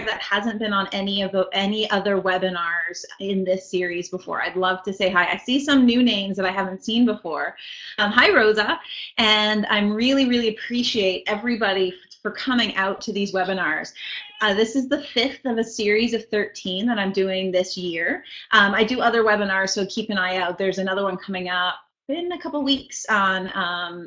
that hasn't been on any other webinars in this series before. I'd love to say hi. I see some new names that I haven't seen before. Hi, Rosa, and I'm really appreciate everybody for coming out to these webinars. This is the 5th of a series of 13 that I'm doing this year. I do other webinars, so keep an eye out. There's another one coming up in a couple weeks on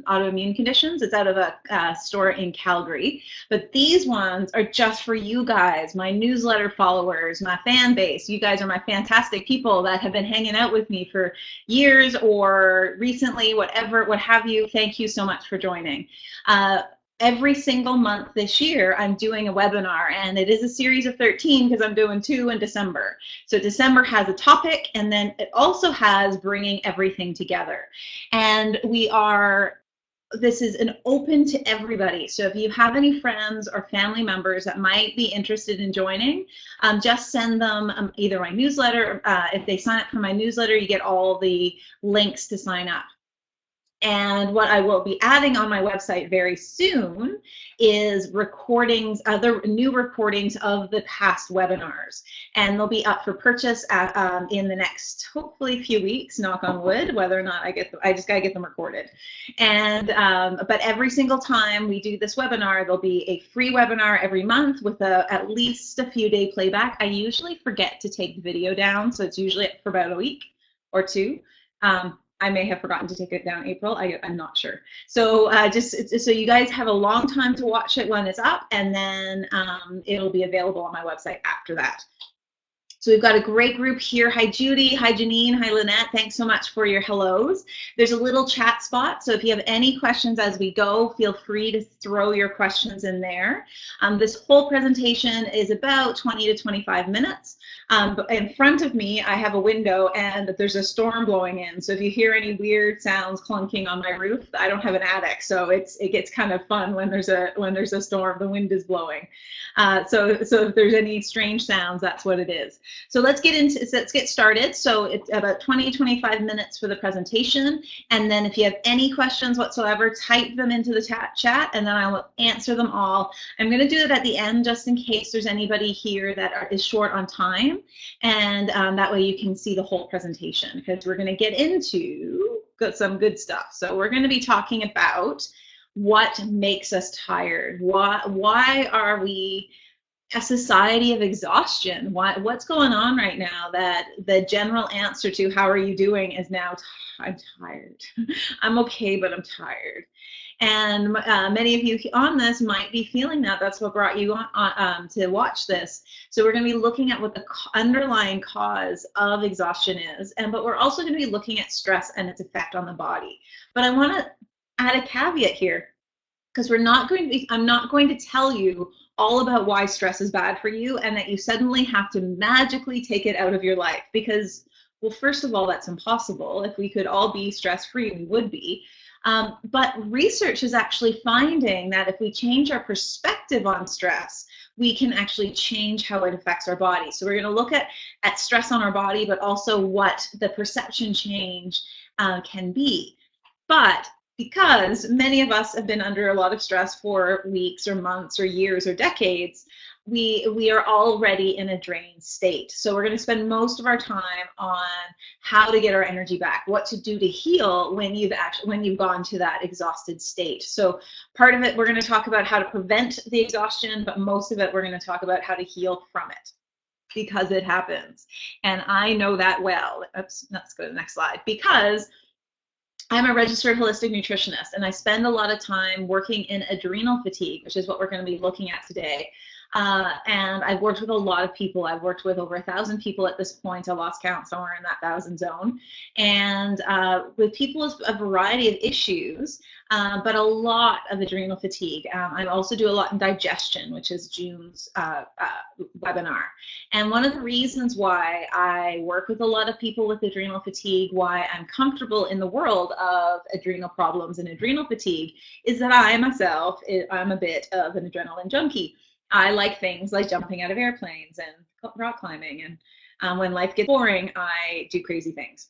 autoimmune conditions. It's out of a store in Calgary. But these ones are just for you guys, my newsletter followers, my fan base. You guys are my fantastic people that have been hanging out with me for years or recently, whatever, what have you. Thank you so much for joining. Every single month this year, I'm doing a webinar, and it is a series of 13 because I'm doing 2 in December. So December has a topic, and then it also has bringing everything together. And this is an open to everybody. So if you have any friends or family members that might be interested in joining, just send them either my newsletter. If they sign up for my newsletter, you get all the links to sign up. And what I will be adding on my website very soon is recordings, other new recordings of the past webinars. And they'll be up for purchase in the next, hopefully, few weeks, knock on wood, whether or not I get them, I just got to get them recorded. And, but every single time we do this webinar, there'll be a free webinar every month with at least a few-day playback. I usually forget to take the video down, so it's usually for about a week or two. I may have forgotten to take it down April. I'm not sure. So just so you guys have a long time to watch it when it's up, and then it'll be available on my website after that. So we've got a great group here. Hi, Judy. Hi, Janine. Hi, Lynette. Thanks so much for your hellos. There's a little chat spot, so if you have any questions as we go, feel free to throw your questions in there. This whole presentation is about 20 to 25 minutes. But in front of me, I have a window, and there's a storm blowing in. So if you hear any weird sounds clunking on my roof, I don't have an attic, so it gets kind of fun when there's a storm. The wind is blowing. So if there's any strange sounds, that's what it is. So let's get started. So it's about 20-25 minutes for the presentation, and then if you have any questions whatsoever, type them into the chat, and then I will answer them all. I'm going to do it at the end just in case there's anybody here that is short on time, and that way you can see the whole presentation, because we're going to get into some good stuff. So we're going to be talking about what makes us tired. Why are we a society of exhaustion? What's going on right now that the general answer to how are you doing is now, I'm tired. I'm okay, but I'm tired. And many of you on this might be feeling that. That's what brought you on to watch this. So we're going to be looking at what the underlying cause of exhaustion is, but we're also going to be looking at stress and its effect on the body. But I want to add a caveat here, because I'm not going to tell you all about why stress is bad for you and that you suddenly have to magically take it out of your life, because, well, first of all, that's impossible. If we could all be stress-free, we would be. But research is actually finding that if we change our perspective on stress, we can actually change how it affects our body. So we're going to look at stress on our body, but also what the perception change can be. But because many of us have been under a lot of stress for weeks or months or years or decades, we are already in a drained state. So we're going to spend most of our time on how to get our energy back, what to do to heal when you've gone to that exhausted state. So part of it, we're going to talk about how to prevent the exhaustion, but most of it, we're going to talk about how to heal from it, because it happens. And I know that well. Oops, let's go to the next slide. Because I'm a registered holistic nutritionist, and I spend a lot of time working in adrenal fatigue, which is what we're going to be looking at today. And I've worked with a lot of people. I've worked with over 1,000 people at this point. I lost count, somewhere in that 1,000 zone. And with people with a variety of issues, but a lot of adrenal fatigue. I also do a lot in digestion, which is June's webinar. And one of the reasons why I work with a lot of people with adrenal fatigue, why I'm comfortable in the world of adrenal problems and adrenal fatigue, is that I myself, I'm a bit of an adrenaline junkie. I like things like jumping out of airplanes and rock climbing, and when life gets boring, I do crazy things.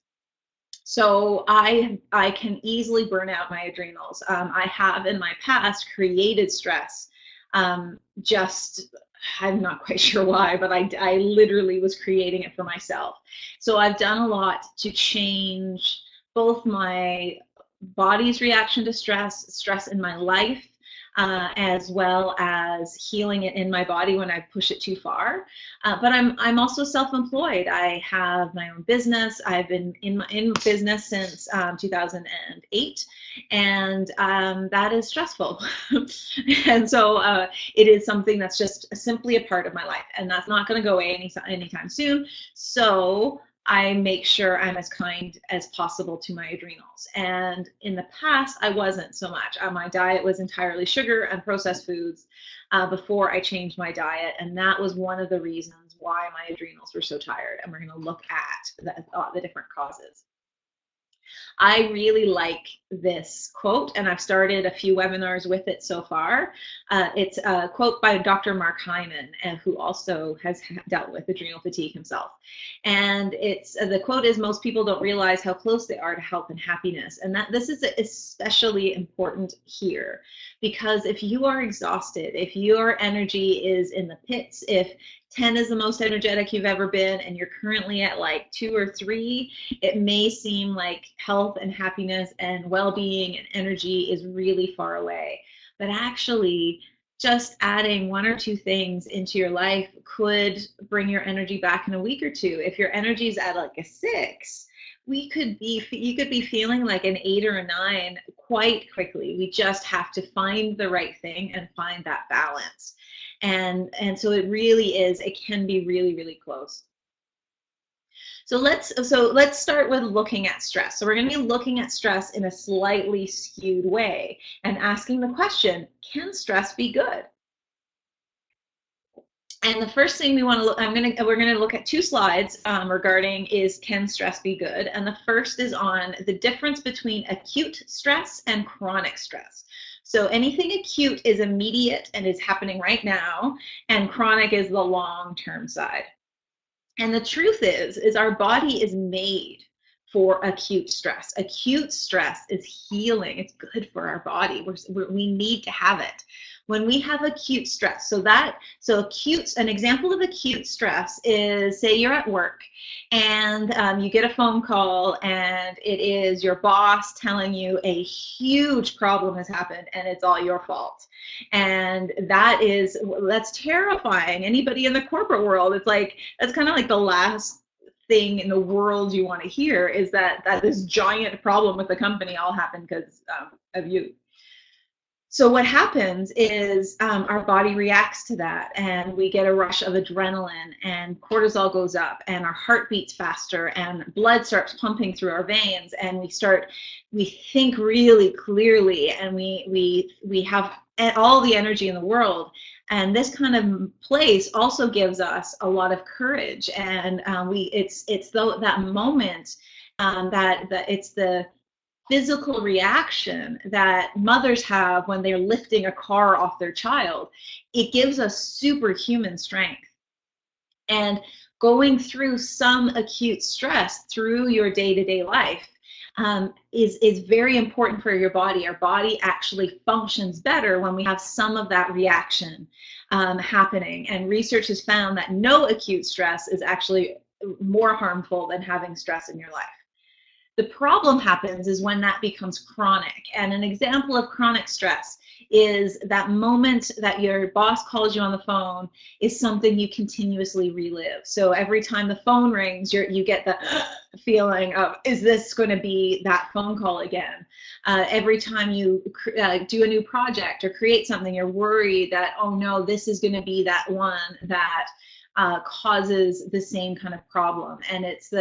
So I can easily burn out my adrenals. I have in my past created stress just, I'm not quite sure why, but I literally was creating it for myself. So I've done a lot to change both my body's reaction to stress, stress in my life, as well as healing it in my body when I push it too far. But I'm also self-employed. I have my own business. I've been in business since 2008, and that is stressful. And so it is something that's just simply a part of my life, and that's not going to go away anytime soon. So I make sure I'm as kind as possible to my adrenals. And in the past, I wasn't so much. My diet was entirely sugar and processed foods before I changed my diet. And that was one of the reasons why my adrenals were so tired. And we're going to look at the different causes. I really like this quote, and I've started a few webinars with it so far. It's a quote by Dr. Mark Hyman, who also has dealt with adrenal fatigue himself. And the quote is, "Most people don't realize how close they are to health and happiness." And that this is especially important here, because if you are exhausted, if your energy is in the pits, if 10 is the most energetic you've ever been, and you're currently at like 2 or 3, it may seem like health and happiness and well-being and energy is really far away. But actually, just adding 1 or 2 things into your life could bring your energy back in a week or 2. If your energy is at like a 6, you could be feeling like an 8 or a 9 quite quickly. We just have to find the right thing and find that balance. And so it really is, it can be really, really close. So let's start with looking at stress. So we're going to be looking at stress in a slightly skewed way and asking the question, can stress be good? And the first thing we want to look, we're going to look at 2 slides regarding can stress be good? And the first is on the difference between acute stress and chronic stress. So anything acute is immediate and is happening right now, and chronic is the long-term side. And the truth is our body is made for acute stress. Acute stress is healing. It's good for our body. We need to have it. When we have acute stress, an example of acute stress is, say you're at work and you get a phone call and it is your boss telling you a huge problem has happened and it's all your fault. And that's terrifying. Anybody in the corporate world, that's kind of like the last thing in the world you want to hear, is that this giant problem with the company all happened because of you. So what happens is our body reacts to that, and we get a rush of adrenaline, and cortisol goes up, and our heart beats faster, and blood starts pumping through our veins, and we think really clearly, and we have all the energy in the world. And this kind of place also gives us a lot of courage, and it's that moment it's the physical reaction that mothers have when they're lifting a car off their child. It gives us superhuman strength. And going through some acute stress through your day-to-day life is very important for your body. Our body actually functions better when we have some of that reaction happening. And research has found that no acute stress is actually more harmful than having stress in your life. The problem happens is when that becomes chronic. And an example of chronic stress is that moment that your boss calls you on the phone is something you continuously relive. So every time the phone rings, you get the feeling of, is this going to be that phone call again? Every time you do a new project or create something, you're worried that, oh no, this is going to be that one that causes the same kind of problem. And it's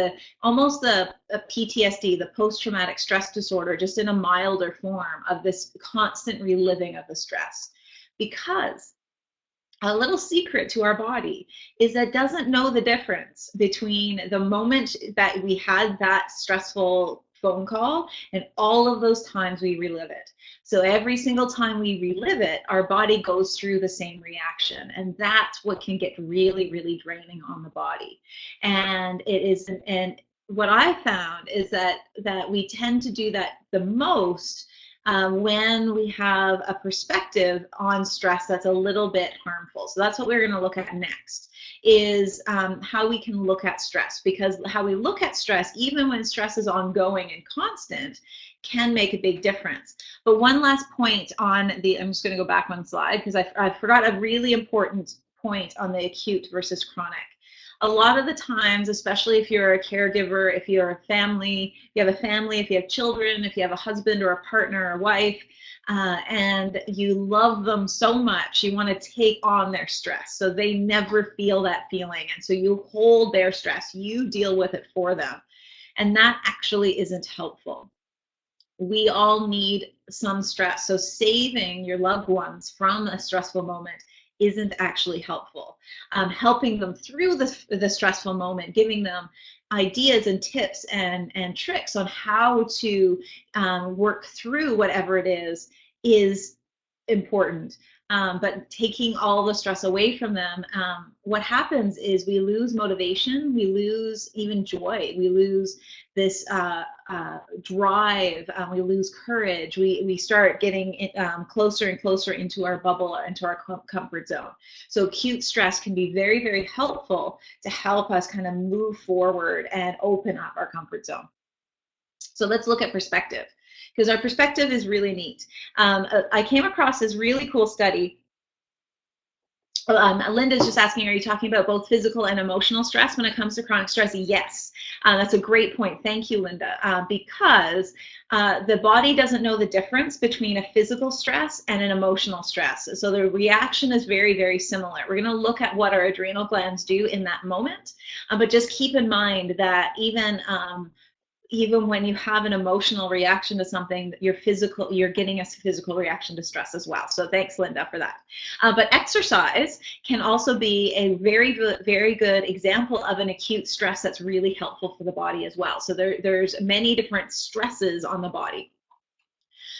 almost the PTSD, the post-traumatic stress disorder, just in a milder form of this constant reliving of the stress. Because a little secret to our body is that it doesn't know the difference between the moment that we had that stressful phone call and all of those times we relive it. So every single time we relive it, our body goes through the same reaction, and that's what can get really, really draining on the body. And what I found is that we tend to do that the most when we have a perspective on stress that's a little bit harmful. So that's what we're going to look at next, is how we can look at stress, because how we look at stress, even when stress is ongoing and constant, can make a big difference. But one last point on the, I'm just going to go back one slide because I forgot a really important point on the acute versus chronic. A lot of the times, especially if you're a caregiver, if you're a family, you have a family, if you have children, if you have a husband or a partner or wife, and you love them so much, you want to take on their stress so they never feel that feeling. And so you hold their stress, you deal with it for them. And that actually isn't helpful. We all need some stress. So saving your loved ones from a stressful moment isn't actually helpful. Helping them through the stressful moment, giving them ideas and tips and tricks on how to work through whatever it is important. But taking all the stress away from them, what happens is we lose motivation, we lose even joy, we lose this drive, we lose courage, we start getting closer and closer into our bubble, into our comfort zone. So acute stress can be very, very helpful to help us kind of move forward and open up our comfort zone. So let's look at perspective, because our perspective is really neat. I came across this really cool study. Linda's just asking, are you talking about both physical and emotional stress when it comes to chronic stress? Yes, that's a great point. Thank you, Linda. Because the body doesn't know the difference between a physical stress and an emotional stress. So the reaction is very, very similar. We're going to look at what our adrenal glands do in that moment, but just keep in mind that even when you have an emotional reaction to something, you're getting a physical reaction to stress as well. So thanks, Linda, for that. But exercise can also be a very good example of an acute stress that's really helpful for the body as well. So there's many different stresses on the body.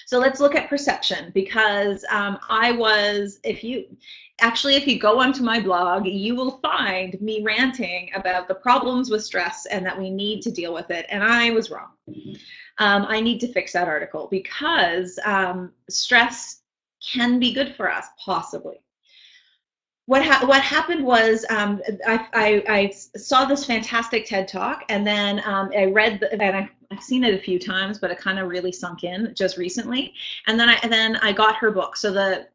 So let's look at perception, because if you go onto my blog, you will find me ranting about the problems with stress and that we need to deal with it. And I was wrong. I need to fix that article, because stress can be good for us, possibly. What happened was I saw this fantastic TED Talk, and then I read, and I've seen it a few times, but it kind of really sunk in just recently. And then I got her book. So the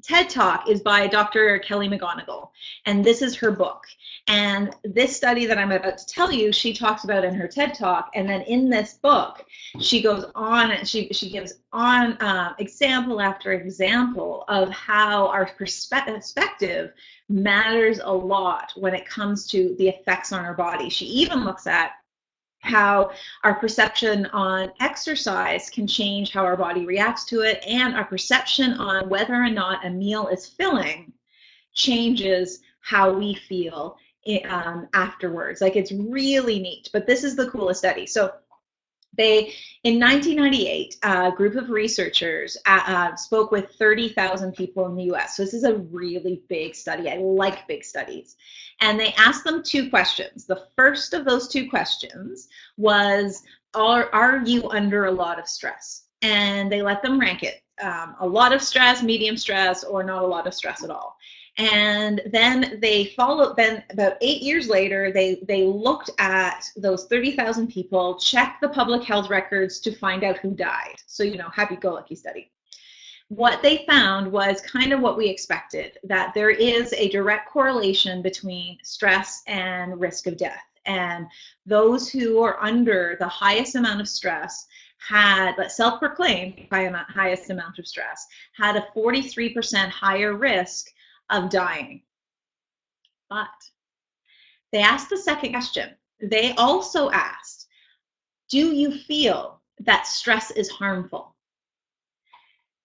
TED Talk is by Dr. Kelly McGonigal, and this is her book. And this study that I'm about to tell you, she talks about in her TED Talk, and then in this book, she goes on and she gives on example after example of how our perspective matters a lot when it comes to the effects on our body. She even looks at how our perception on exercise can change how our body reacts to it, and our perception on whether or not a meal is filling changes how we feel afterwards. Like, it's really neat, but this is the coolest study. So in 1998, a group of researchers spoke with 30,000 people in the US. So this is a really big study. I like big studies. And they asked them two questions. The first of those two questions was, are you under a lot of stress? And they let them rank it. A lot of stress, medium stress, or not a lot of stress at all. And then about 8 years later, they looked at those 30,000 people, checked the public health records to find out who died. So, happy-go-lucky study. What they found was kind of what we expected, that there is a direct correlation between stress and risk of death. And those who are under the highest amount of stress self-proclaimed highest amount of stress, had a 43% higher risk of dying. But they asked the second question. They also asked, do you feel that stress is harmful?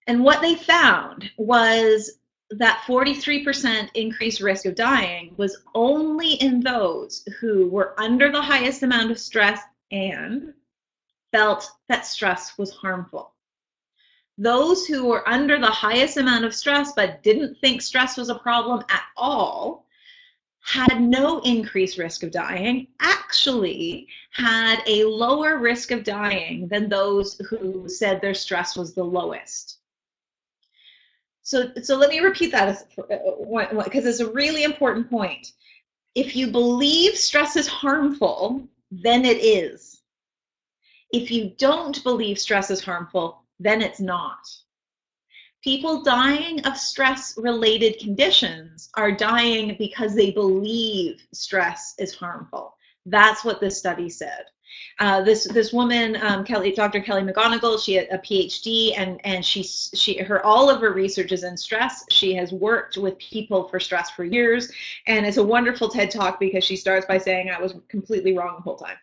And what they found was that 43% increased risk of dying was only in those who were under the highest amount of stress and felt that stress was harmful. Those who were under the highest amount of stress but didn't think stress was a problem at all had no increased risk of dying, actually had a lower risk of dying than those who said their stress was the lowest. So let me repeat that because it's a really important point. If you believe stress is harmful, then it is. If you don't believe stress is harmful, then it's not. People dying of stress-related conditions are dying because they believe stress is harmful. That's what this study said. This woman, Dr. Kelly McGonigal, she had a PhD, and all of her research is in stress. She has worked with people for stress for years, and it's a wonderful TED Talk because she starts by saying I was completely wrong the whole time.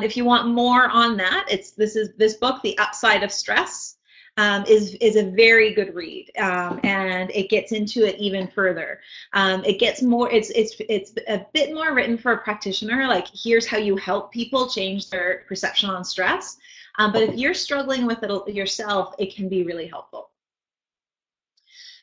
If you want more on that, this book, The Upside of Stress. Is a very good read, and it gets into it even further. It gets more. It's a bit more written for a practitioner. Like, here's how you help people change their perception on stress. But if you're struggling with it yourself, it can be really helpful.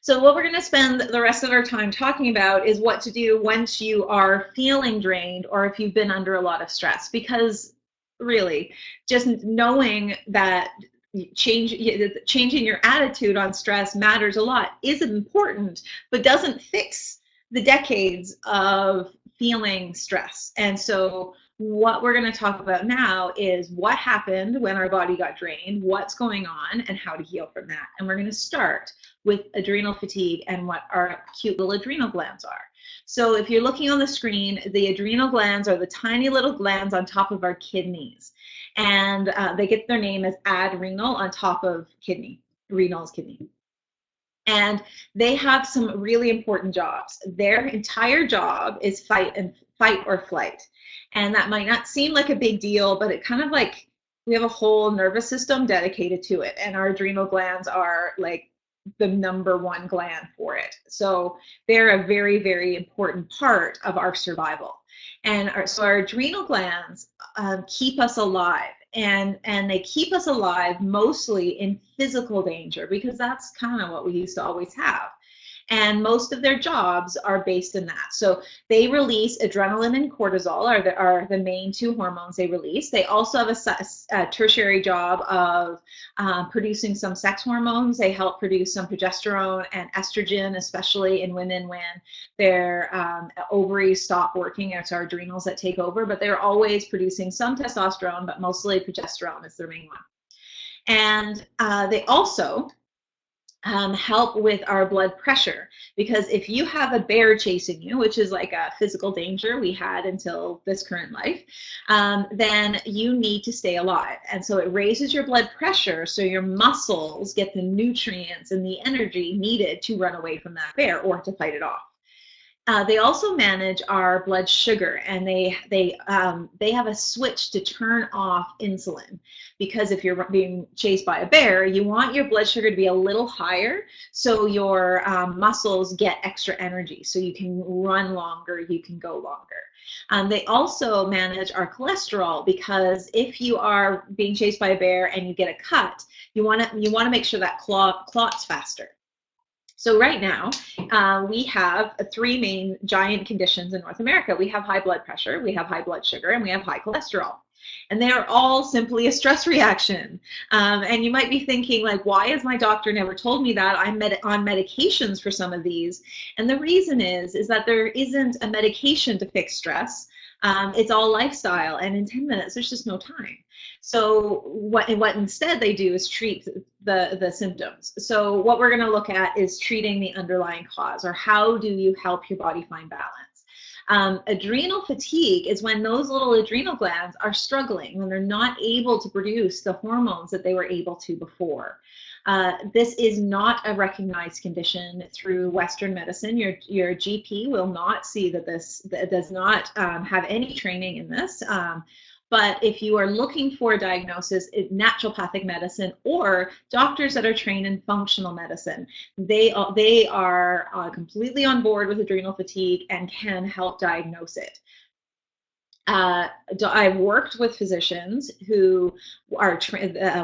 So what we're going to spend the rest of our time talking about is what to do once you are feeling drained or if you've been under a lot of stress. Because really, just knowing that changing your attitude on stress matters a lot is important, but doesn't fix the decades of feeling stress. And so what we're going to talk about now is what happened when our body got drained, what's going on, and how to heal from that. And we're going to start with adrenal fatigue and what our cute little adrenal glands are. So if you're looking on the screen, the adrenal glands are the tiny little glands on top of our kidneys. And they get their name as adrenal on top of kidney. Renal is kidney. And they have some really important jobs. Their entire job is fight or flight. And that might not seem like a big deal, but it kind of like, we have a whole nervous system dedicated to it. And our adrenal glands are like the #1 gland for it. So they're a very, very important part of our survival. And so our adrenal glands keep us alive, and they keep us alive mostly in physical danger, because that's kind of what we used to always have. And most of their jobs are based in that. So they release adrenaline and cortisol are the main 2 hormones they release. They also have a tertiary job of producing some sex hormones. They help produce some progesterone and estrogen, especially in women when their ovaries stop working. It's our adrenals that take over, but they're always producing some testosterone, but mostly progesterone is their main one. And they also help with our blood pressure, because if you have a bear chasing you, which is like a physical danger we had until this current life, then you need to stay alive. And so it raises your blood pressure so your muscles get the nutrients and the energy needed to run away from that bear or to fight it off. They also manage our blood sugar, and they have a switch to turn off insulin, because if you're being chased by a bear, you want your blood sugar to be a little higher so your muscles get extra energy, so you can run longer, you can go longer. They also manage our cholesterol, because if you are being chased by a bear and you get a cut, you want to make sure that clots faster. So right now, we have 3 main giant conditions in North America. We have high blood pressure, we have high blood sugar, and we have high cholesterol. And they are all simply a stress reaction. And you might be thinking, like, why has my doctor never told me that? I'm on medications for some of these. And the reason is that there isn't a medication to fix stress. It's all lifestyle, and in 10 minutes, there's just no time. So what instead they do is treat the symptoms. So what we're going to look at is treating the underlying cause, or how do you help your body find balance. Adrenal fatigue is when those little adrenal glands are struggling, when they're not able to produce the hormones that they were able to before. This is not a recognized condition through Western medicine. Your GP will not see that this does not have any training in this. But if you are looking for a diagnosis in naturopathic medicine, or doctors that are trained in functional medicine, they are completely on board with adrenal fatigue and can help diagnose it. I've worked with physicians who are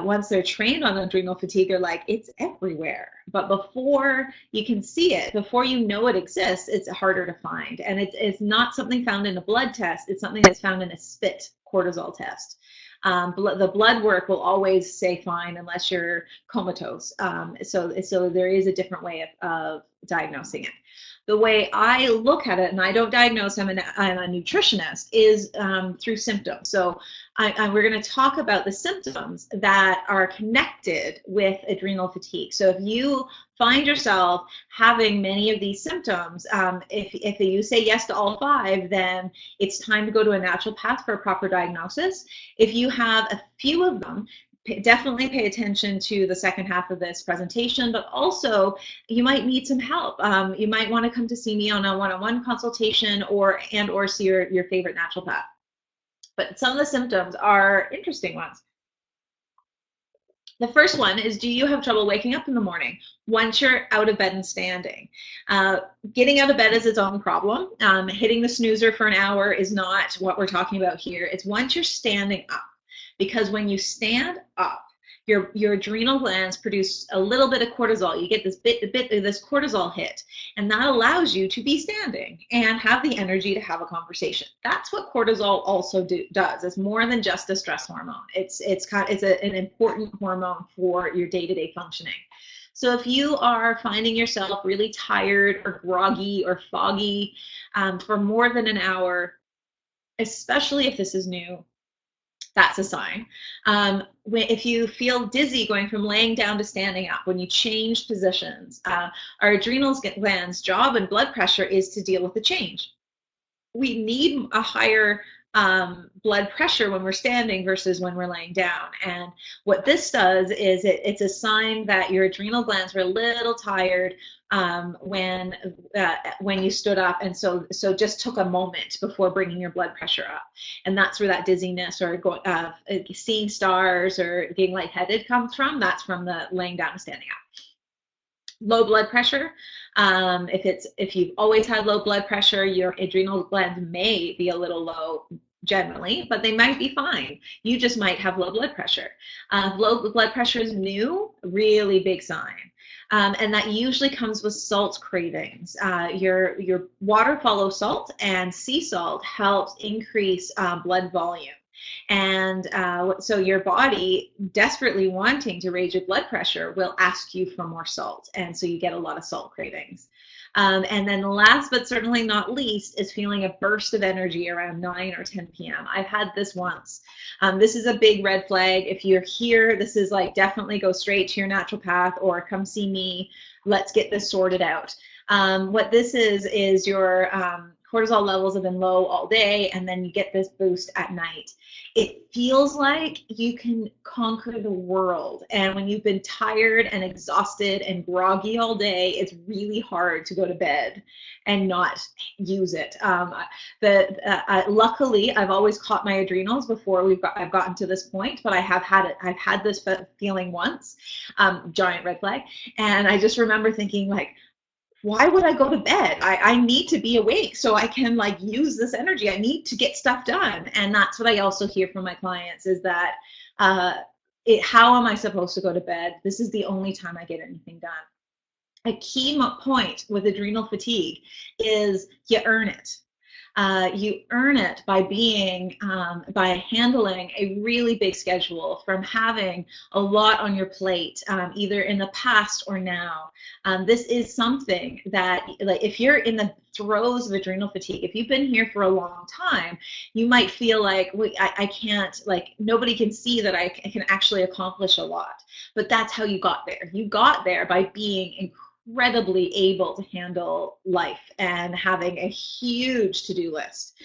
once they're trained on adrenal fatigue, are like, it's everywhere. But before you can see it, before you know it exists, it's harder to find. And it's not something found in a blood test. It's something that's found in a spit cortisol test. The blood work will always say fine unless you're comatose. So there is a different way of diagnosing it. The way I look at it, and I don't diagnose, I'm a nutritionist, is through symptoms. So we're going to talk about the symptoms that are connected with adrenal fatigue. So if you find yourself having many of these symptoms, if you say yes to all 5, then it's time to go to a naturopath for a proper diagnosis. If you have a few of them, definitely pay attention to the second half of this presentation, but also you might need some help. You might want to come to see me on a one-on-one consultation or see your favorite naturopath. But some of the symptoms are interesting ones. The first one is, do you have trouble waking up in the morning once you're out of bed and standing? Getting out of bed is its own problem. Hitting the snoozer for an hour is not what we're talking about here. It's once you're standing up. Because when you stand up, your adrenal glands produce a little bit of cortisol. You get this bit of this cortisol hit, and that allows you to be standing and have the energy to have a conversation. That's what cortisol also does. It's more than just a stress hormone. It's an important hormone for your day-to-day functioning. So if you are finding yourself really tired or groggy or foggy for more than an hour, especially if this is new, that's a sign. If you feel dizzy going from laying down to standing up, when you change positions, our adrenal glands' job and blood pressure is to deal with the change. We need a higher blood pressure when we're standing versus when we're laying down. And what this does is it's a sign that your adrenal glands were a little tired when you stood up, and so just took a moment before bringing your blood pressure up. And that's where that dizziness or seeing stars or getting lightheaded comes from. That's from the laying down and standing up. Low blood pressure. If you've always had low blood pressure, your adrenal glands may be a little low generally, but they might be fine. You just might have low blood pressure. Low blood pressure is new, really big sign. And that usually comes with salt cravings. Your water follows salt, and sea salt helps increase blood volume. And so your body, desperately wanting to raise your blood pressure, will ask you for more salt. And so you get a lot of salt cravings. And then last but certainly not least is feeling a burst of energy around 9 or 10 p.m. I've had this once. This is a big red flag. If you're here, this is like, definitely go straight to your naturopath or come see me. Let's get this sorted out. What this is your cortisol levels have been low all day, and then you get this boost at night. It feels like you can conquer the world. And when you've been tired and exhausted and groggy all day, it's really hard to go to bed and not use it. Luckily, I've always caught my adrenals before I've gotten to this point, but I've had this feeling once, giant red flag. And I just remember thinking, like, why would I go to bed? I need to be awake so I can like use this energy. I need to get stuff done. And that's what I also hear from my clients, is that how am I supposed to go to bed? This is the only time I get anything done. A key point with adrenal fatigue is you earn it. You earn it by by handling a really big schedule, from having a lot on your plate, either in the past or now. This is something that, like, if you're in the throes of adrenal fatigue, if you've been here for a long time, you might feel like, I can't, like, nobody can see that I can actually accomplish a lot. But that's how you got there. You got there by being incredibly able to handle life and having a huge to-do list.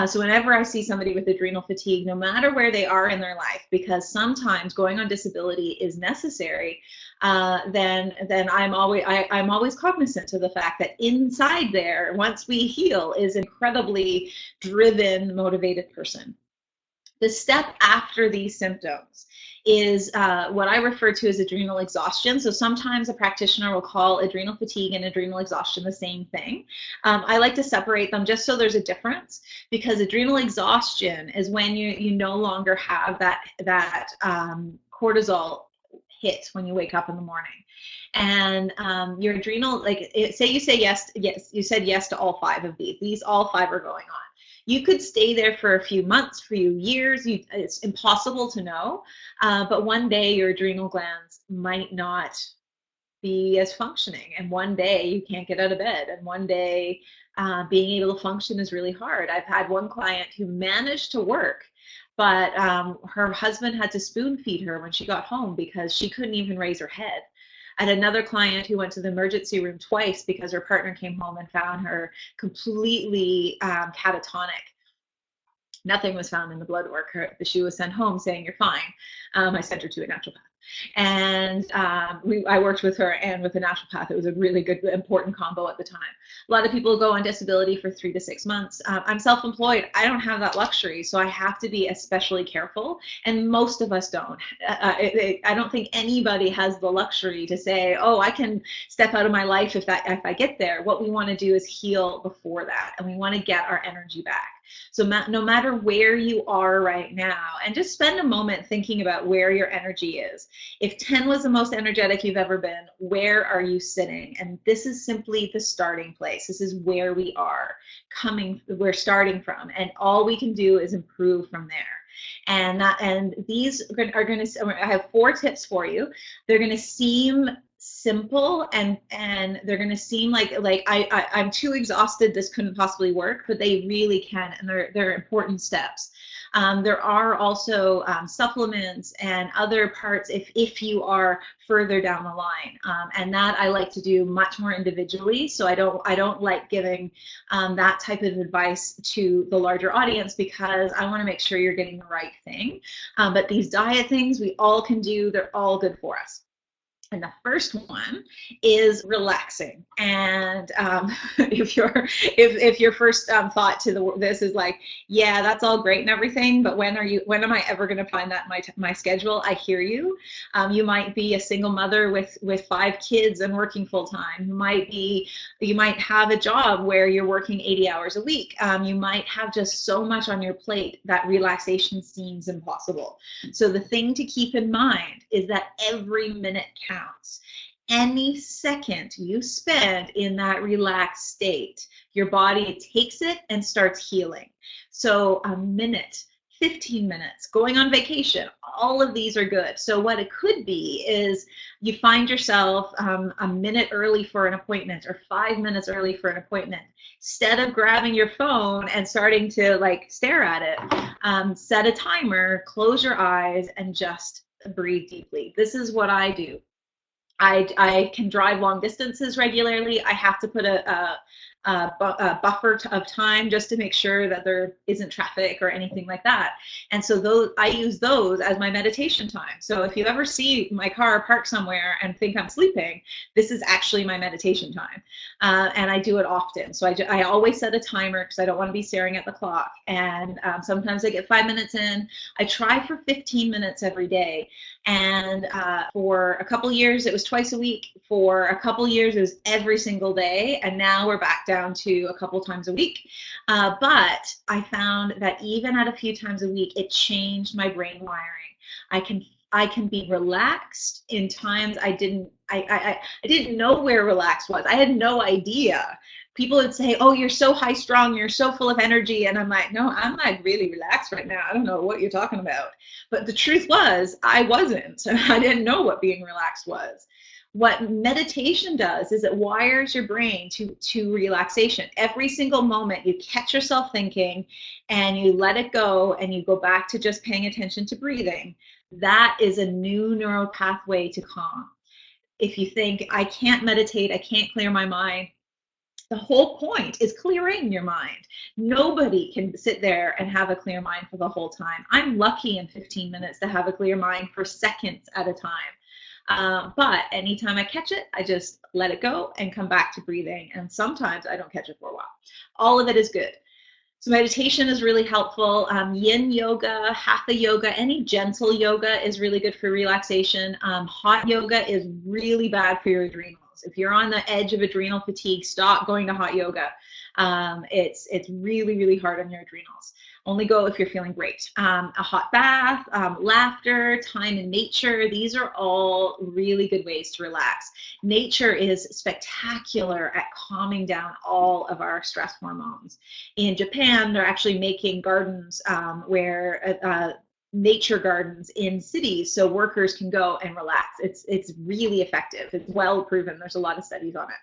So whenever I see somebody with adrenal fatigue, no matter where they are in their life, because sometimes going on disability is necessary, then I'm always cognizant of the fact that inside there, once we heal, is an incredibly driven, motivated person. The step after these symptoms is what I refer to as adrenal exhaustion. So sometimes a practitioner will call adrenal fatigue and adrenal exhaustion the same thing. I like to separate them just so there's a difference, because adrenal exhaustion is when you no longer have that cortisol hit when you wake up in the morning. And your adrenal, like say you say yes, you said yes to all 5 of these all 5 are going on. You could stay there for a few months, for a few years. It's impossible to know. But one day your adrenal glands might not be as functioning. And one day you can't get out of bed. And one day being able to function is really hard. I've had one client who managed to work, but her husband had to spoon feed her when she got home because she couldn't even raise her head. I had another client who went to the emergency room twice because her partner came home and found her completely catatonic. Nothing was found in the blood work. She was sent home saying, "You're fine." I sent her to a naturopath. And I worked with her and with a naturopath. It was a really good, important combo at the time. A lot of people go on disability for 3 to 6 months. I'm self-employed. I don't have that luxury, so I have to be especially careful. And most of us don't. I don't think anybody has the luxury to say, "Oh, I can step out of my life if I get there." What we want to do is heal before that, and we want to get our energy back. So no matter where you are right now, and just spend a moment thinking about where your energy is. If 10 was the most energetic you've ever been, where are you sitting? And this is simply the starting place. This is where we're starting from. And all we can do is improve from there. And these are going to, I have 4 tips for you. They're going to seem simple and they're going to seem like I'm too exhausted, this couldn't possibly work, but they really can, and they're important steps. There are also supplements and other parts if you are further down the line, and that I like to do much more individually. So I don't like giving that type of advice to the larger audience, because I want to make sure you're getting the right thing. But these diet things we all can do. They're all good for us. And the first one is relaxing. And if your first thought to this is like, yeah, that's all great and everything, but when am I ever going to find that in my schedule? I hear you. You might be a single mother with 5 kids and working full time. You might have a job where you're working 80 hours a week. You might have just so much on your plate that relaxation seems impossible. So the thing to keep in mind is that every minute counts. Any second you spend in that relaxed state, your body takes it and starts healing. So a minute, 15 minutes, going on vacation, all of these are good. So what it could be is you find yourself a minute early for an appointment or 5 minutes early for an appointment. Instead of grabbing your phone and starting to stare at it, set a timer, close your eyes, and just breathe deeply. This is what I do. I can drive long distances regularly. I have to put a buffer of time just to make sure that there isn't traffic or anything like that. And so I use those as my meditation time. So if you ever see my car parked somewhere and think I'm sleeping, this is actually my meditation time. And I do it often. So I always set a timer because I don't want to be staring at the clock. And sometimes I get 5 minutes in. I try for 15 minutes every day. And for a couple years, it was twice a week. For a couple years, it was every single day. And now we're back down to a couple times a week. But I found that even at a few times a week, it changed my brain wiring. I can be relaxed in times I didn't know where relaxed was. I had no idea. People would say, "Oh, you're so high strung, you're so full of energy." And I'm like, "No, I'm really relaxed right now. I don't know what you're talking about." But the truth was, I wasn't. I didn't know what being relaxed was. What meditation does is it wires your brain to relaxation. Every single moment you catch yourself thinking and you let it go and you go back to just paying attention to breathing. That is a new neural pathway to calm. If you think, "I can't meditate, I can't clear my mind," the whole point is clearing your mind. Nobody can sit there and have a clear mind for the whole time. I'm lucky in 15 minutes to have a clear mind for seconds at a time. But anytime I catch it, I just let it go and come back to breathing. And sometimes I don't catch it for a while. All of it is good. So meditation is really helpful. Yin yoga, hatha yoga, any gentle yoga is really good for relaxation. Hot yoga is really bad for your adrenals. If you're on the edge of adrenal fatigue, stop going to hot yoga. It's really, really hard on your adrenals. Only go if you're feeling great. A hot bath, laughter, time in nature, these are all really good ways to relax. Nature is spectacular at calming down all of our stress hormones. In Japan, they're actually making gardens where nature gardens in cities so workers can go and relax. It's really effective. It's well proven. There's a lot of studies on it.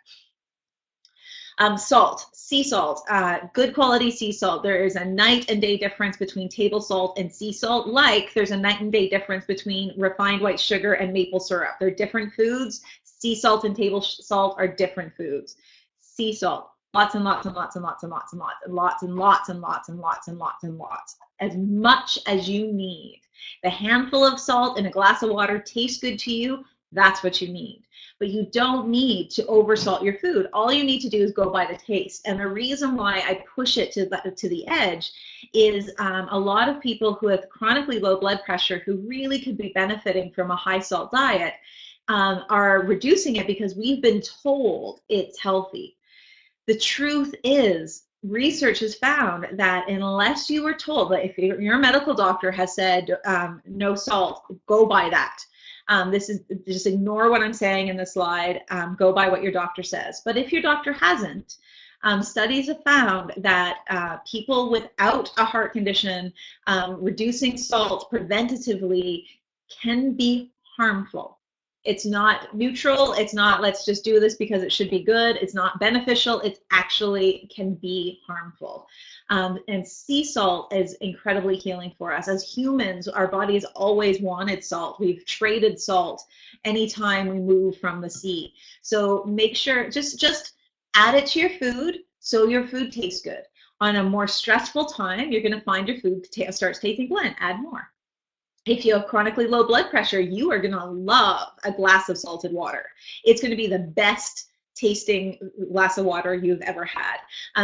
Salt, sea salt, good quality sea salt. There is a night and day difference between table salt and sea salt, like there's a night and day difference between refined white sugar and maple syrup. They're different foods. Sea salt and table salt are different foods. Sea salt, lots and lots and lots and lots and lots and lots and lots and lots and lots and lots and lots and lots, as much as you need. The handful of salt in a glass of water tastes good to you, that's what you need. But you don't need to oversalt your food. All you need to do is go by the taste. And the reason why I push it to the edge is a lot of people who have chronically low blood pressure who really could be benefiting from a high salt diet are reducing it because we've been told it's healthy. The truth is, research has found that unless you were told, that if your medical doctor has said no salt, go by that. This is just ignore what I'm saying in the slide. Go by what your doctor says. But if your doctor hasn't, studies have found that people without a heart condition reducing salt preventatively can be harmful. It's not neutral. It's not let's just do this because it should be good. It's not beneficial. It actually can be harmful. And sea salt is incredibly healing for us. As humans, our bodies always wanted salt. We've traded salt anytime we move from the sea. So make sure, just add it to your food so your food tastes good. On a more stressful time, you're going to find your food starts tasting bland. Add more. If you have chronically low blood pressure, you are going to love a glass of salted water. It's going to be the best tasting glass of water you've ever had.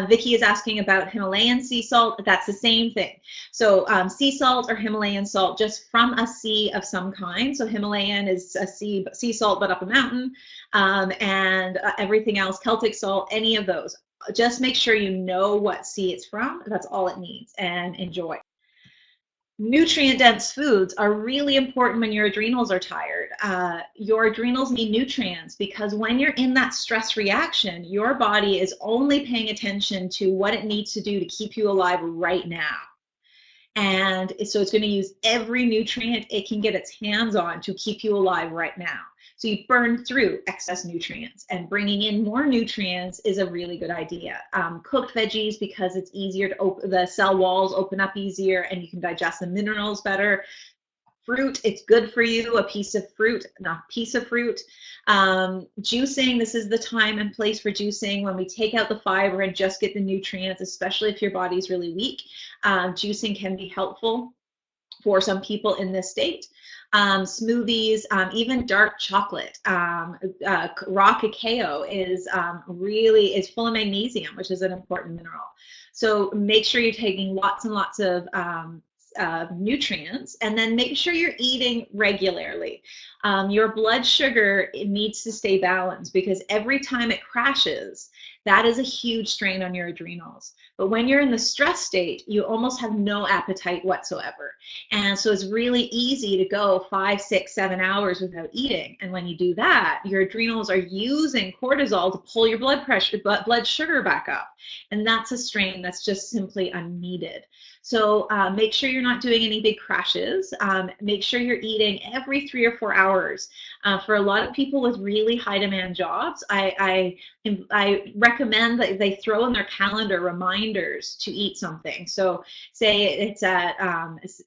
Vicky is asking about Himalayan sea salt. That's the same thing. So sea salt or Himalayan salt, just from a sea of some kind. So Himalayan is a sea salt, but up a mountain, and everything else, Celtic salt, any of those. Just make sure you know what sea it's from. That's all it needs, and enjoy. Nutrient-dense foods are really important when your adrenals are tired. Your adrenals need nutrients because when you're in that stress reaction, your body is only paying attention to what it needs to do to keep you alive right now. And so it's going to use every nutrient it can get its hands on to keep you alive right now. So you burn through excess nutrients, and bringing in more nutrients is a really good idea. Cooked veggies, because it's easier to open, the cell walls open up easier and you can digest the minerals better. Fruit, it's good for you, a piece of fruit, not a piece of fruit. Juicing, this is the time and place for juicing when we take out the fiber and just get the nutrients, especially if your body's really weak. Juicing can be helpful for some people in this state. Smoothies, even dark chocolate. Raw cacao is full of magnesium, which is an important mineral. So make sure you're taking lots and lots of nutrients, and then make sure you're eating regularly. Your blood sugar, it needs to stay balanced because every time it crashes, that is a huge strain on your adrenals. But when you're in the stress state, you almost have no appetite whatsoever. And so it's really easy to go 5, 6, 7 hours without eating. And when you do that, your adrenals are using cortisol to pull your blood sugar back up. And that's a strain that's just simply unneeded. So make sure you're not doing any big crashes. Make sure you're eating every 3 or 4 hours. For a lot of people with really high demand jobs, I recommend that they throw in their calendar reminders to eat something. So say it's at,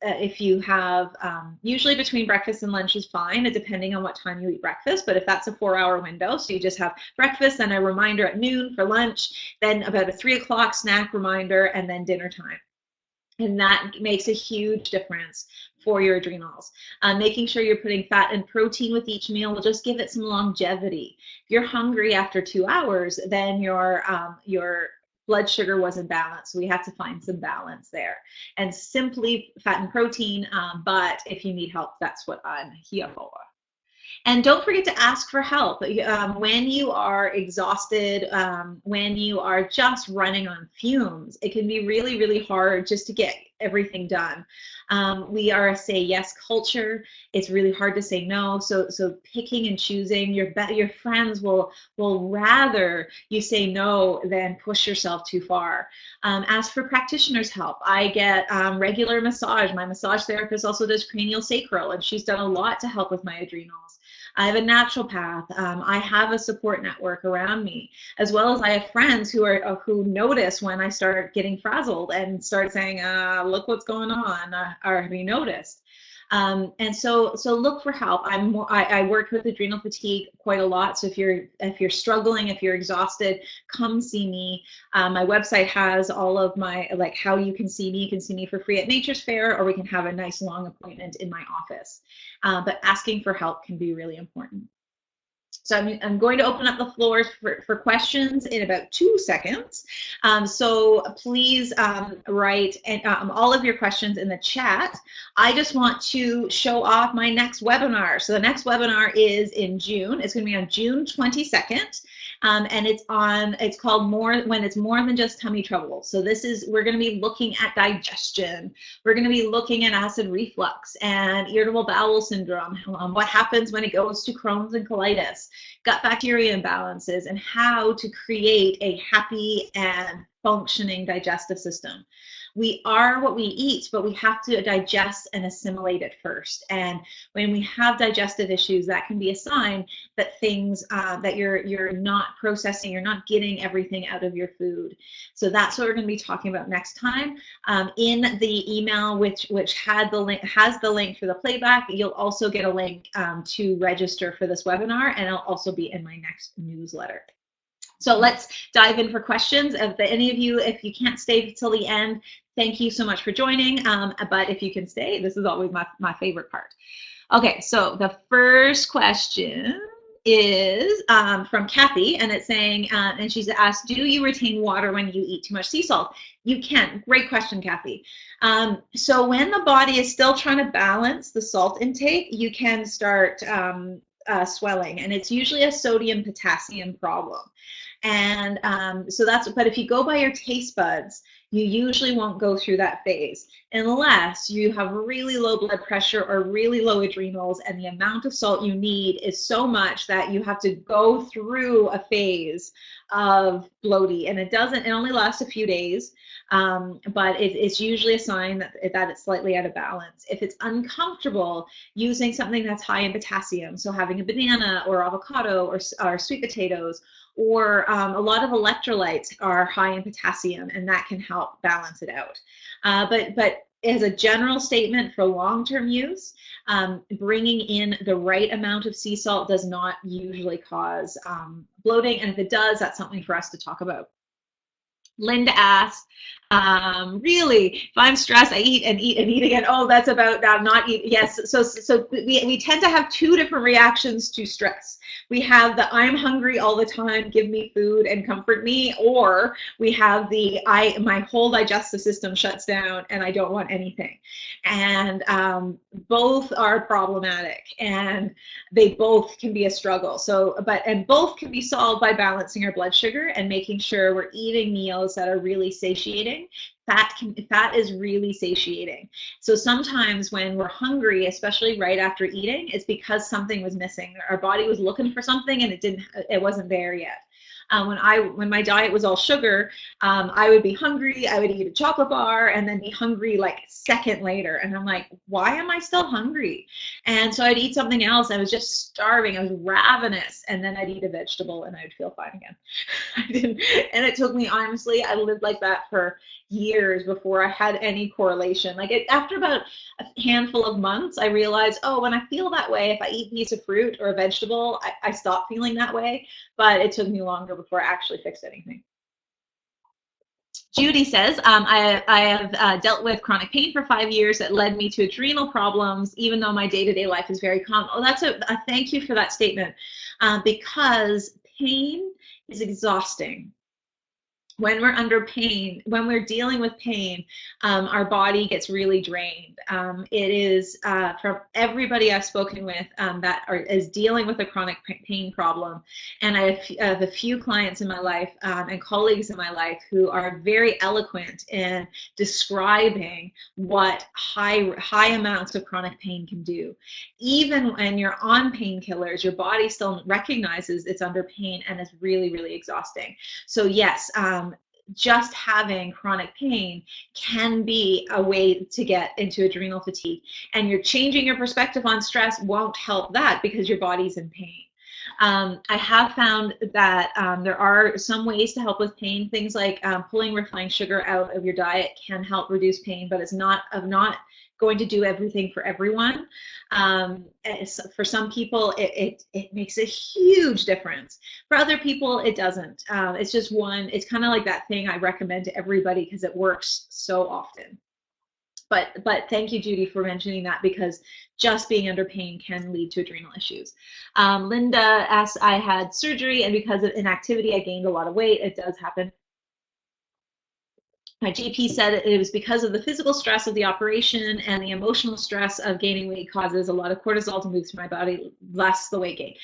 if you have, usually between breakfast and lunch is fine, depending on what time you eat breakfast. But if that's a 4-hour window, so you just have breakfast, then a reminder at noon for lunch, then about a 3 o'clock snack reminder, and then dinner time. And that makes a huge difference for your adrenals. Making sure you're putting fat and protein with each meal will just give it some longevity. If you're hungry after 2 hours, then your blood sugar wasn't balanced. So we have to find some balance there. And simply fat and protein, but if you need help, that's what I'm here for. And don't forget to ask for help. When you are exhausted, when you are just running on fumes, it can be really, really hard just to get everything done. We are a say yes culture. It's really hard to say no. So picking and choosing, your friends will rather you say no than push yourself too far. Ask for practitioners' help. I get regular massage. My massage therapist also does cranial sacral, and she's done a lot to help with my adrenals. I have a naturopath. I have a support network around me, as well as I have friends who notice when I start getting frazzled and start saying, "Look what's going on," or "Have you noticed?" And so look for help. I work with adrenal fatigue quite a lot. So if you're struggling, if you're exhausted, come see me. My website has all of my, like, how you can see me. You can see me for free at Nature's Fair, or we can have a nice long appointment in my office. But asking for help can be really important. So I'm going to open up the floors for questions in about 2 seconds. So please write all of your questions in the chat. I just want to show off my next webinar. So the next webinar is in June. It's going to be on June 22nd. And it's called When It's More Than Just Tummy Trouble. So we're going to be looking at digestion. We're going to be looking at acid reflux and irritable bowel syndrome, what happens when it goes to Crohn's and colitis, gut bacteria imbalances, and how to create a happy and functioning digestive system. We are what we eat, but we have to digest and assimilate it first. And when we have digestive issues, that can be a sign that things that you're not processing, you're not getting everything out of your food. So that's what we're going to be talking about next time. In the email, which has the link for the playback, you'll also get a link to register for this webinar, and it'll also be in my next newsletter. So let's dive in for questions. If any of you, if you can't stay till the end, thank you so much for joining. But if you can stay, this is always my favorite part. Okay, so the first question is from Kathy, and it's saying, and she's asked, do you retain water when you eat too much sea salt? You can. Great question, Kathy. So when the body is still trying to balance the salt intake, you can start swelling, and it's usually a sodium-potassium problem. And but if you go by your taste buds, you usually won't go through that phase unless you have really low blood pressure or really low adrenals, and the amount of salt you need is so much that you have to go through a phase of bloating. And it only lasts a few days, but it's usually a sign that it's slightly out of balance. If it's uncomfortable, using something that's high in potassium, so having a banana or avocado or sweet potatoes, or a lot of electrolytes are high in potassium, and that can help balance it out. But as a general statement for long-term use, bringing in the right amount of sea salt does not usually cause bloating, and if it does, that's something for us to talk about. Linda asks, really, if I'm stressed, I eat and eat and eat again. Oh, that's about not eat. Yes, so we tend to have two different reactions to stress. We have the I'm hungry all the time, give me food and comfort me, or we have the my whole digestive system shuts down and I don't want anything. And both are problematic, and they both can be a struggle. And both can be solved by balancing our blood sugar and making sure we're eating meals that are really satiating. Fat is really satiating. So sometimes when we're hungry, especially right after eating, it's because something was missing. Our body was looking for something and it wasn't there yet. When my diet was all sugar, I would be hungry, I would eat a chocolate bar and then be hungry like a second later. And I'm like, why am I still hungry? And so I'd eat something else. I was just starving. I was ravenous. And then I'd eat a vegetable and I'd feel fine again. And it took me, honestly, I lived like that for years before I had any correlation. After about a handful of months, I realized, oh, when I feel that way, if I eat a piece of fruit or a vegetable, I stop feeling that way. But it took me longer before I actually fixed anything. Judy says, I have dealt with chronic pain for 5 years that led me to adrenal problems, even though my day-to-day life is very calm. Oh, that's a thank you for that statement, because pain is exhausting. when we're under pain, when we're dealing with pain, our body gets really drained. It is from everybody I've spoken with that is dealing with a chronic pain problem. And I have a few clients in my life and colleagues in my life who are very eloquent in describing what high amounts of chronic pain can do. Even when you're on painkillers, your body still recognizes it's under pain, and it's really, really exhausting. So yes, just having chronic pain can be a way to get into adrenal fatigue. And you're changing your perspective on stress won't help that because your body's in pain. I have found that there are some ways to help with pain. Things like pulling refined sugar out of your diet can help reduce pain, but it's not going to do everything for everyone. For some people, it makes a huge difference. For other people, it doesn't. It's just it's kind of like that thing I recommend to everybody because it works so often. But thank you, Judy, for mentioning that, because just being under pain can lead to adrenal issues. Linda asks, I had surgery, and because of inactivity, I gained a lot of weight. It does happen. My GP said it was because of the physical stress of the operation, and the emotional stress of gaining weight causes a lot of cortisol to move through my body, less the weight gain.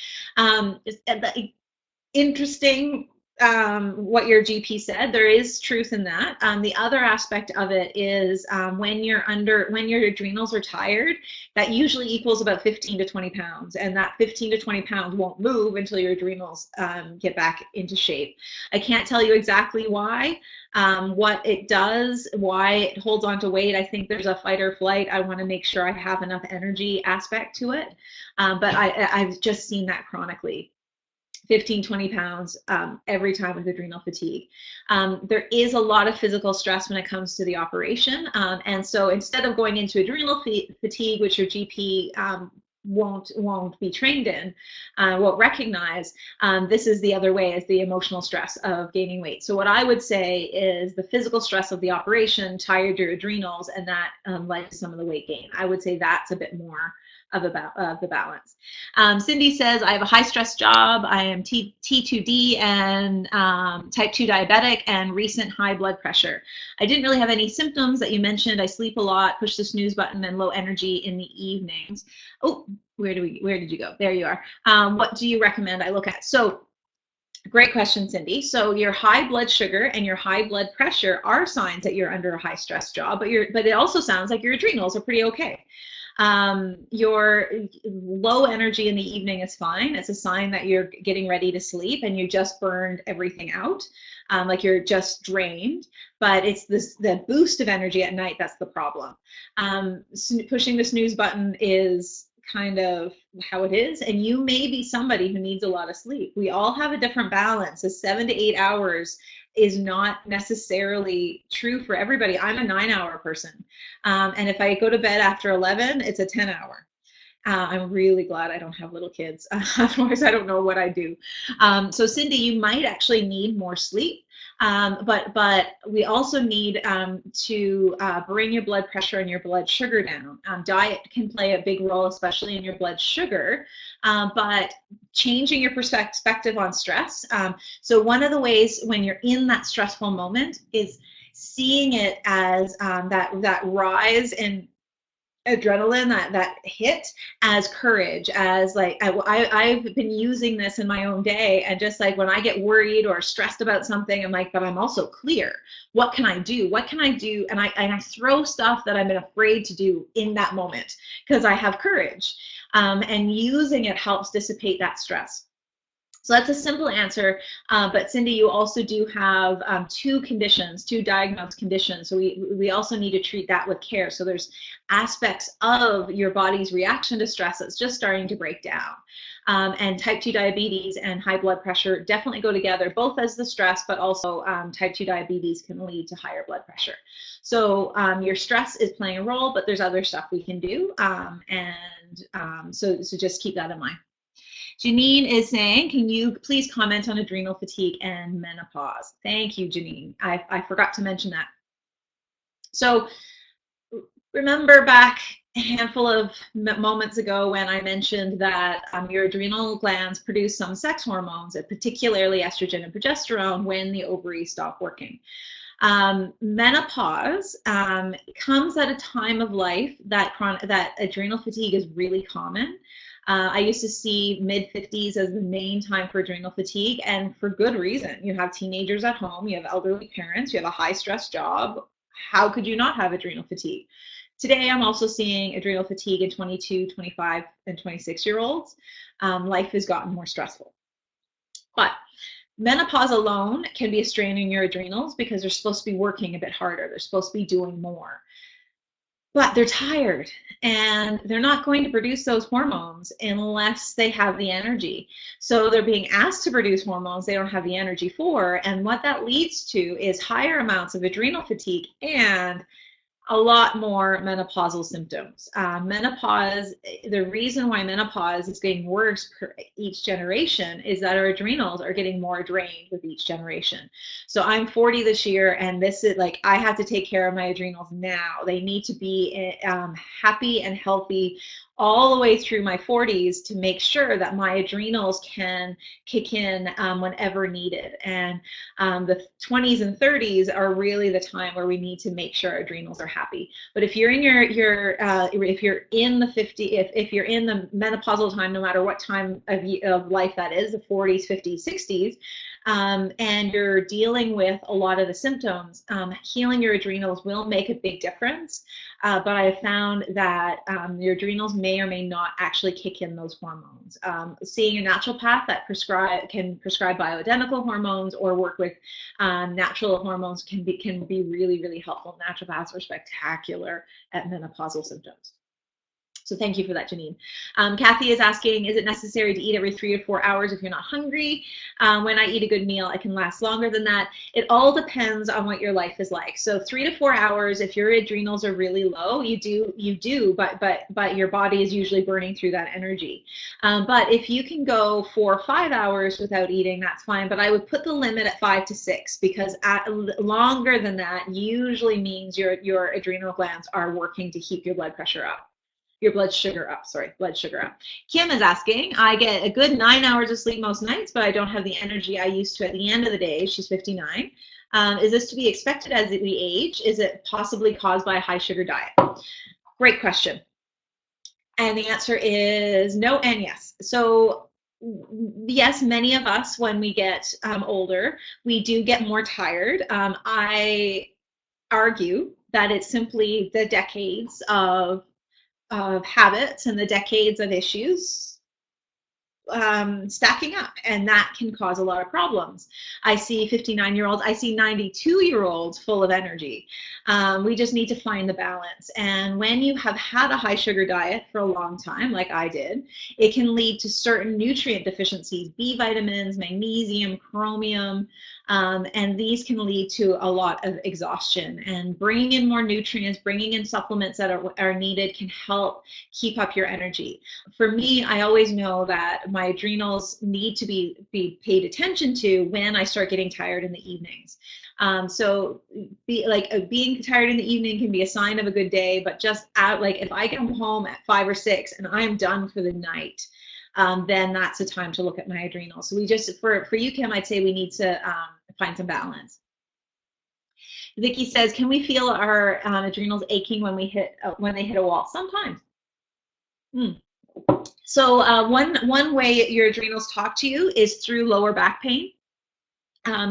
Interesting what your GP said. There is truth in that. The other aspect of it is when your adrenals are tired, that usually equals about 15 to 20 pounds, and that 15 to 20 pounds won't move until your adrenals get back into shape. I can't tell you exactly why, what it does, why it holds on to weight. I think there's a fight or flight. I want to make sure I have enough energy aspect to it, but I've just seen that chronically. 15, 20 pounds every time with adrenal fatigue. There is a lot of physical stress when it comes to the operation. And so instead of going into adrenal fatigue, which your GP won't be trained in, won't recognize, this is the other way, is the emotional stress of gaining weight. So what I would say is the physical stress of the operation tired your adrenals, and that led to some of the weight gain. I would say that's a bit more of the balance. Cindy says, I have a high stress job. I am T2D and type 2 diabetic and recent high blood pressure. I didn't really have any symptoms that you mentioned. I sleep a lot, push the snooze button, and low energy in the evenings. Oh, where did you go? There you are. What do you recommend I look at? So great question, Cindy. So your high blood sugar and your high blood pressure are signs that you're under a high stress job, but it also sounds like your adrenals are pretty okay. Your low energy in the evening is fine. It's a sign that you're getting ready to sleep and you just burned everything out, like you're just drained. But it's the boost of energy at night that's the problem. Pushing the snooze button is kind of how it is, and you may be somebody who needs a lot of sleep. We all have a different balance. A 7 to 8 hours is not necessarily true for everybody. I'm a 9-hour person, and if I go to bed after 11, it's a 10-hour. I'm really glad I don't have little kids. Otherwise, I don't know what I do. So Cindy, you might actually need more sleep. But we also need to bring your blood pressure and your blood sugar down. Diet can play a big role, especially in your blood sugar, but changing your perspective on stress. So one of the ways when you're in that stressful moment is seeing it as that rise in adrenaline, that hit, as courage, as like I've been using this in my own day, and just like when I get worried or stressed about something, I'm like, but I'm also clear. What can I do? What can I do? And I throw stuff that I've been afraid to do in that moment because I have courage, and using it helps dissipate that stress. So that's a simple answer, but Cindy, you also do have two diagnosed conditions. So we also need to treat that with care. So there's aspects of your body's reaction to stress that's just starting to break down. And type 2 diabetes and high blood pressure definitely go together, both as the stress, but also type 2 diabetes can lead to higher blood pressure. So your stress is playing a role, but there's other stuff we can do. So just keep that in mind. Janine is saying, can you please comment on adrenal fatigue and menopause? Thank you, Janine. I forgot to mention that. So remember back a handful of moments ago when I mentioned that your adrenal glands produce some sex hormones, particularly estrogen and progesterone, when the ovaries stop working. Menopause comes at a time of life that adrenal fatigue is really common. I used to see mid-50s as the main time for adrenal fatigue, and for good reason. You have teenagers at home, you have elderly parents, you have a high-stress job. How could you not have adrenal fatigue? Today, I'm also seeing adrenal fatigue in 22, 25, and 26-year-olds. Life has gotten more stressful. But menopause alone can be a strain on your adrenals because they're supposed to be working a bit harder. They're supposed to be doing more. But they're tired and they're not going to produce those hormones unless they have the energy. So they're being asked to produce hormones they don't have the energy for. And what that leads to is higher amounts of adrenal fatigue and a lot more menopausal symptoms. Menopause, the reason why menopause is getting worse per each generation is that our adrenals are getting more drained with each generation. So I'm 40 this year, and this is like, I have to take care of my adrenals now. They need to be happy and healthy all the way through my 40s to make sure that my adrenals can kick in whenever needed. And the 20s and 30s are really the time where we need to make sure our adrenals are happy. But if you're in if you're in the if you're in the menopausal time, no matter what time of life that is, the 40s, 50s, 60s, and you're dealing with a lot of the symptoms, healing your adrenals will make a big difference. But I have found that your adrenals may or may not actually kick in those hormones. Seeing a naturopath that can prescribe bioidentical hormones or work with natural hormones can be really, really helpful. Naturopaths are spectacular at menopausal symptoms. So thank you for that, Janine. Kathy is asking, is it necessary to eat every 3 to 4 hours if you're not hungry? When I eat a good meal, I can last longer than that. It all depends on what your life is like. So 3 to 4 hours, if your adrenals are really low, you do, but your body is usually burning through that energy. But if you can go 4 or 5 hours without eating, that's fine. But I would put the limit at 5 to 6 because longer than that usually means your adrenal glands are working to keep your blood pressure up. Your blood sugar up. Kim is asking, I get a good 9 hours of sleep most nights, but I don't have the energy I used to at the end of the day. She's 59. Is this to be expected as we age? Is it possibly caused by a high sugar diet? Great question. And the answer is no and yes. So yes, many of us, when we get older, we do get more tired. I argue that it's simply the decades of habits and the decades of issues stacking up, and that can cause a lot of problems. I see 59-year-olds, I see 92-year-olds full of energy. We just need to find the balance. And when you have had a high sugar diet for a long time, like I did, it can lead to certain nutrient deficiencies, B vitamins, magnesium, chromium, and these can lead to a lot of exhaustion. And bringing in more nutrients, bringing in supplements that are needed can help keep up your energy. For me, I always know that my adrenals need to be paid attention to when I start getting tired in the evenings. So being tired in the evening can be a sign of a good day, but just if I come home at 5 or 6 and I'm done for the night, then that's the time to look at my adrenals. So we just, for you, Kim, I'd say we need to find some balance. Vicky says, can we feel our adrenals aching when they hit a wall? Sometimes. So one way your adrenals talk to you is through lower back pain.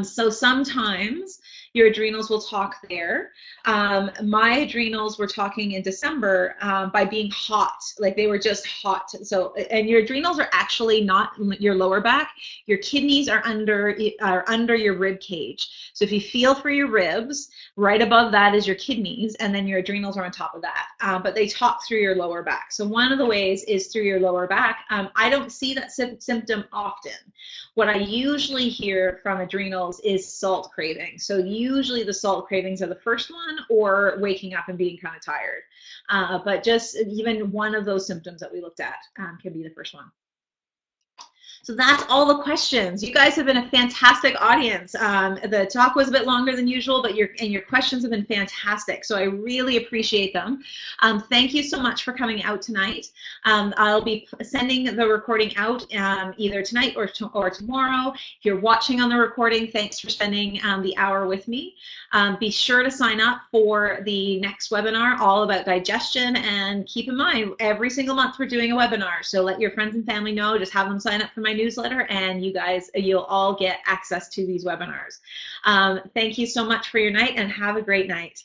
So sometimes your adrenals will talk there. My adrenals were talking in December by being hot, like they were just hot. So, and your adrenals are actually not your lower back. Your kidneys are under your rib cage. So if you feel for your ribs, right above that is your kidneys, and then your adrenals are on top of that. But they talk through your lower back. So one of the ways is through your lower back. I don't see that symptom often. What I usually hear from adrenals is salt craving. So usually the salt cravings are the first one, or waking up and being kind of tired. But just even one of those symptoms that we looked at can be the first one. So that's all the questions. You guys have been a fantastic audience. The talk was a bit longer than usual, but your questions have been fantastic. So I really appreciate them. Thank you so much for coming out tonight. I'll be sending the recording out either tonight or tomorrow. If you're watching on the recording, thanks for spending the hour with me. Be sure to sign up for the next webinar all about digestion, and keep in mind every single month we're doing a webinar, so let your friends and family know. Just have them sign up for my newsletter, and you'll all get access to these webinars. Thank you so much for your night, and have a great night.